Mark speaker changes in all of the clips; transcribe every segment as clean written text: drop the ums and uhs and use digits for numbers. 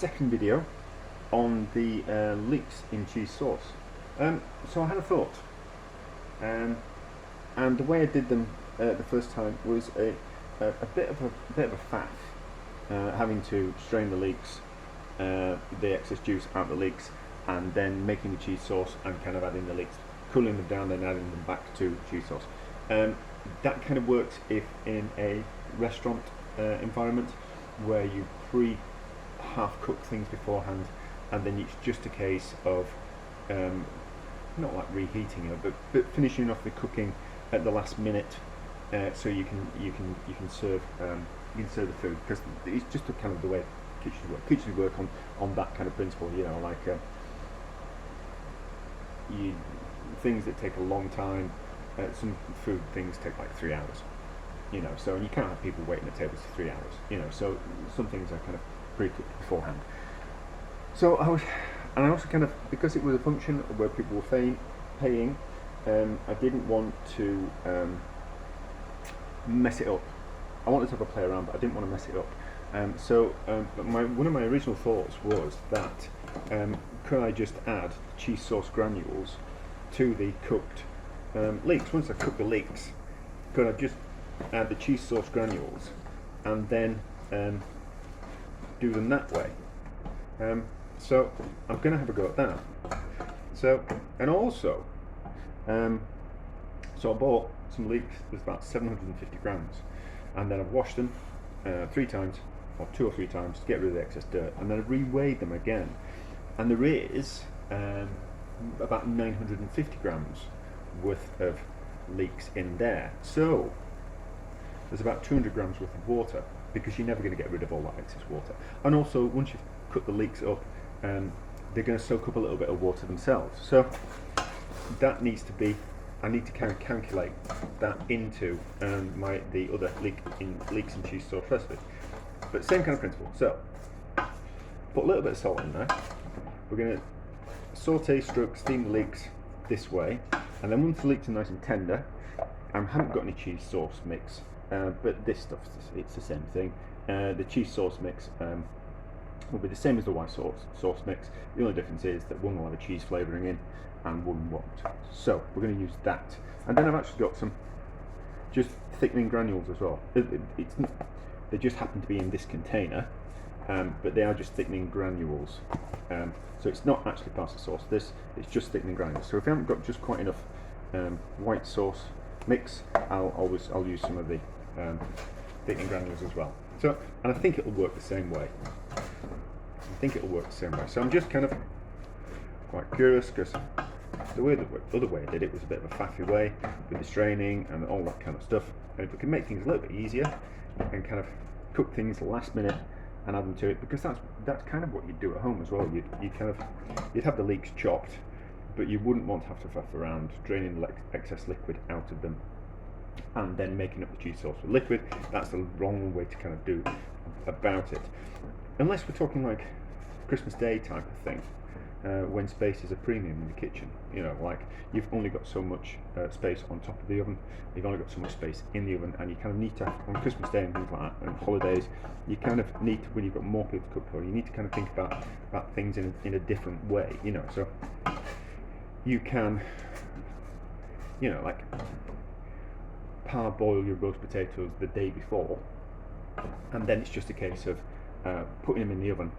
Speaker 1: second video on the leeks in cheese sauce. So I had a thought, and the way I did them the first time was a bit of a faff, having to strain the leeks, the excess juice out of the leeks, and then making the cheese sauce and kind of adding the leeks, cooling them down, then adding them back to the cheese sauce. That kind of works if in a restaurant environment where you half cook things beforehand, and then it's just a case of not like reheating it, but finishing off the cooking at the last minute, so you can serve the food, because it's just a kind of the way kitchens work on that kind of principle. You know, like things that take a long time. Some food things take like 3 hours. You know, so, and you can't have people waiting at tables for 3 hours. You know, so some things are kind of pre-cooked beforehand. So I also kind of, because it was a function where people were paying, I didn't want to mess it up. I wanted to have a play around, but I didn't want to mess it up. But one of my original thoughts was that could I just add cheese sauce granules to the cooked leeks? Once I cook the leeks, could I just add the cheese sauce granules and then do them that way? So I'm going to have a go at that. So, and also, so I bought some leeks. There's about 750 grams, and then I've washed them 3 times, or 2 or 3 times, to get rid of the excess dirt, and then I've reweighed them again, and there is about 950 grams worth of leeks in there. So there's about 200 grams worth of water, because you're never going to get rid of all that excess water. And also, once you've cut the leeks up, they're going to soak up a little bit of water themselves. So that needs to be, I need to kind of calculate that into the other leeks and cheese sauce recipe. But same kind of principle. So put a little bit of salt in there. We're going to saute, steam the leeks this way, and then once the leeks are nice and tender, I haven't got any cheese sauce mix, but this stuff, it's the same thing. The cheese sauce mix will be the same as the white sauce mix. The only difference is that one will have a cheese flavouring in and one won't. So we're going to use that. And then I've actually got some just thickening granules as well. They just happen to be in this container, but they are just thickening granules. So it's not actually part of the sauce. It's just thickening granules. So if I haven't got just quite enough white sauce mix, I'll use some of the thickening granules as well. So, and I think it'll work the same way. So I'm just kind of quite curious, because the other way I did it was a bit of a faffy way with the straining and all that kind of stuff. And if we can make things a little bit easier and kind of cook things last minute and add them to it, because that's kind of what you'd do at home as well. You'd have the leeks chopped, but you wouldn't want to have to faff around draining the excess liquid out of them and then making up the cheese sauce with liquid. That's the wrong way to kind of do about it, unless we're talking like Christmas Day type of thing, when space is a premium in the kitchen. You know, like you've only got so much space on top of the oven, you've only got so much space in the oven, and you kind of need to, on Christmas Day and things like that, and holidays, you kind of need to, when you've got more people to cook for, you need to kind of think about things in a different way. You know, so you can, you know, like parboil your roast potatoes the day before, and then it's just a case of putting them in the oven,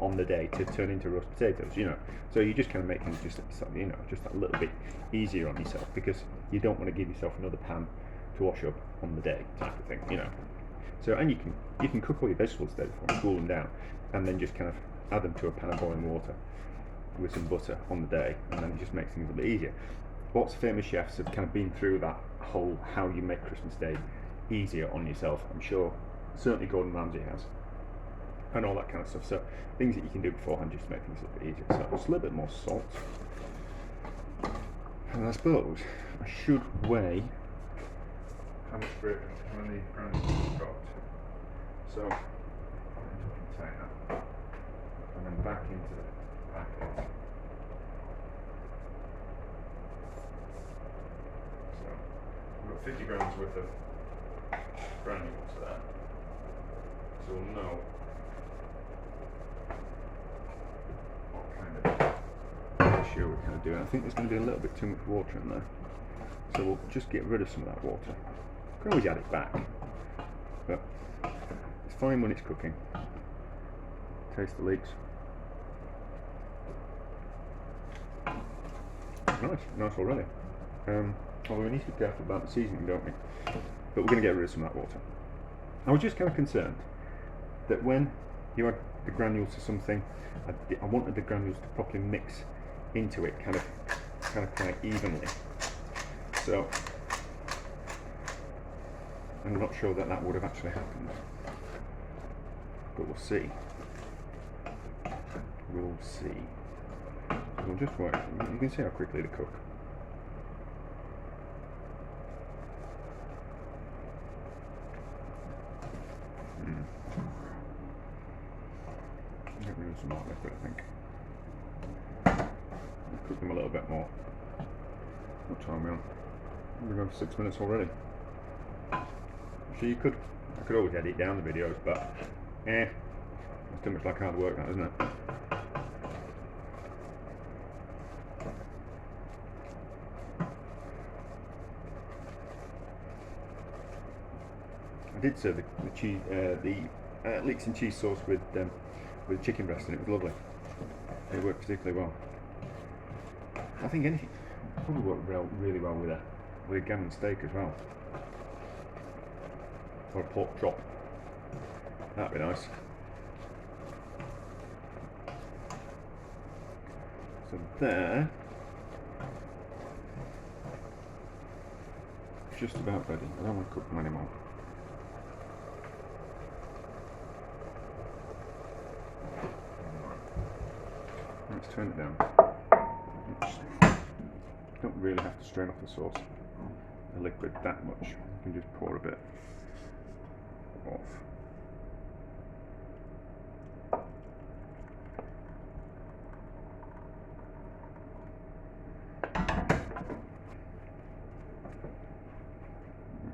Speaker 1: on the day to turn into roast potatoes. You know, so you just kind of make things just a little bit easier on yourself, because you don't want to give yourself another pan to wash up on the day type of thing. You know, so, and you can cook all your vegetables the day before and cool them down, and then just kind of add them to a pan of boiling water with some butter on the day, and then it just makes things a bit easier. Lots of famous chefs have kind of been through that whole how you make Christmas Day easier on yourself. I'm sure certainly Gordon Ramsay has, and all that kind of stuff. So things that you can do beforehand just to make things a little bit easier. So just a little bit more salt, and I suppose I should weigh how many grams I've got. So into a container, and then back into the packet. So we've got 50 grams worth of granules there. so we'll know what kind of ratio we're kind of doing. I think there's going to be a little bit too much water in there, so we'll just get rid of some of that water. You can always add it back, but it's fine when it's cooking. Taste the leeks. Nice already. Although we need to be careful about the seasoning, don't we? But we're going to get rid of some of that water. I was just kind of concerned that when you add the granules to something, I wanted the granules to properly mix into it, kind of quite evenly. So I'm not sure that that would have actually happened, but we'll see. We'll see. We'll just wait. You can see how quickly they cook. Get rid of some more liquid, I think. I'll cook them a little bit more. What time are we on? We're going for 6 minutes already. So I could always edit down the videos, but it's too much like hard work, that, isn't it? I did serve the cheese, leeks and cheese sauce with chicken breast, and it was lovely. It worked particularly well. I think anything probably worked really well with a gammon steak as well, or a pork chop. That'd be nice. So there, just about ready. I don't want to cook them anymore. Let's turn it down. Oops. Don't really have to strain off the sauce, the liquid, that much. You can just pour a bit off.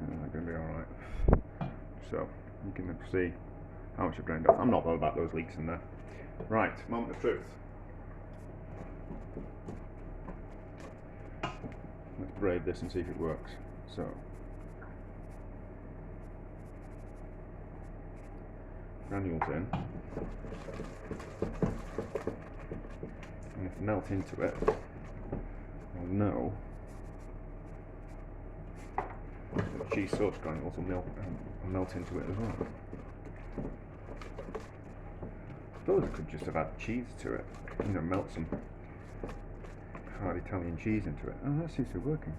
Speaker 1: They're going to be alright. So, you can see how much I've drained off. I'm not bothered about those leeks in there. Right, moment of truth. Let's braid this and see if it works. So, granules in, and if they melt into it, I'll know that the cheese sauce granules will melt into it as well. I suppose I could just have added cheese to it, melt some hard Italian cheese into it. Oh, that seems to be working.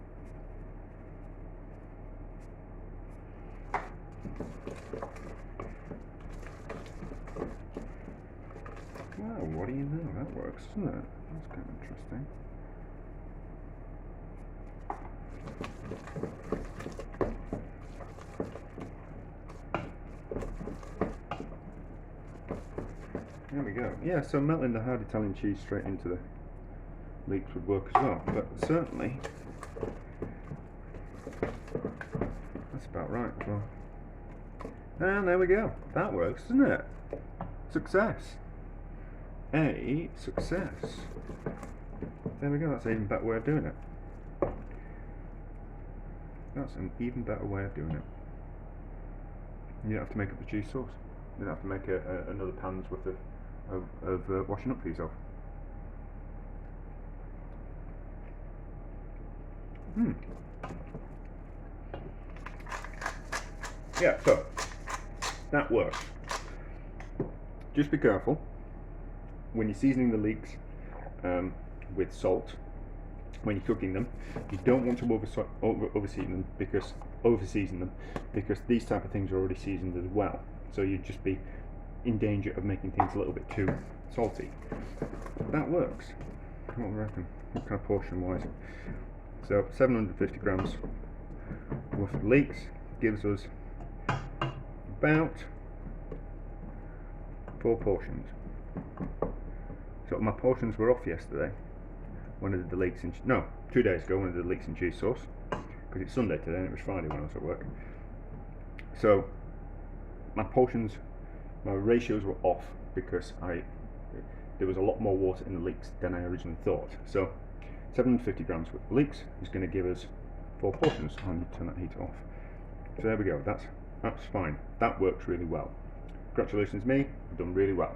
Speaker 1: Well, what do you know? That works, doesn't it? That's kind of interesting. There we go. Yeah, so melting the hard Italian cheese straight into the leeks would work as well, but certainly that's about right as well. And there we go. That works, doesn't it? Success. A success. There we go. That's an even better way of doing it. That's an even better way of doing it. You don't have to make up the cheese sauce. You don't have to make another pan's worth of washing up for yourself. Yeah, so that works. Just be careful when you're seasoning the leeks with salt. When you're cooking them, you don't want to overseason them because these type of things are already seasoned as well. So you'd just be in danger of making things a little bit too salty. That works. What do you reckon? What kind of portion wise? So 750 grams worth of leeks gives us about 4 portions. So my portions were off yesterday when I did the leeks in 2 days ago when I did the leeks and cheese sauce, because it's Sunday today and it was Friday when I was at work. So my portions my ratios were off because there was a lot more water in the leeks than I originally thought. So 750 grams worth of leeks is going to give us 4 portions. I need to turn that heater off. So there we go, that's fine. That works really well. Congratulations me, I've done really well.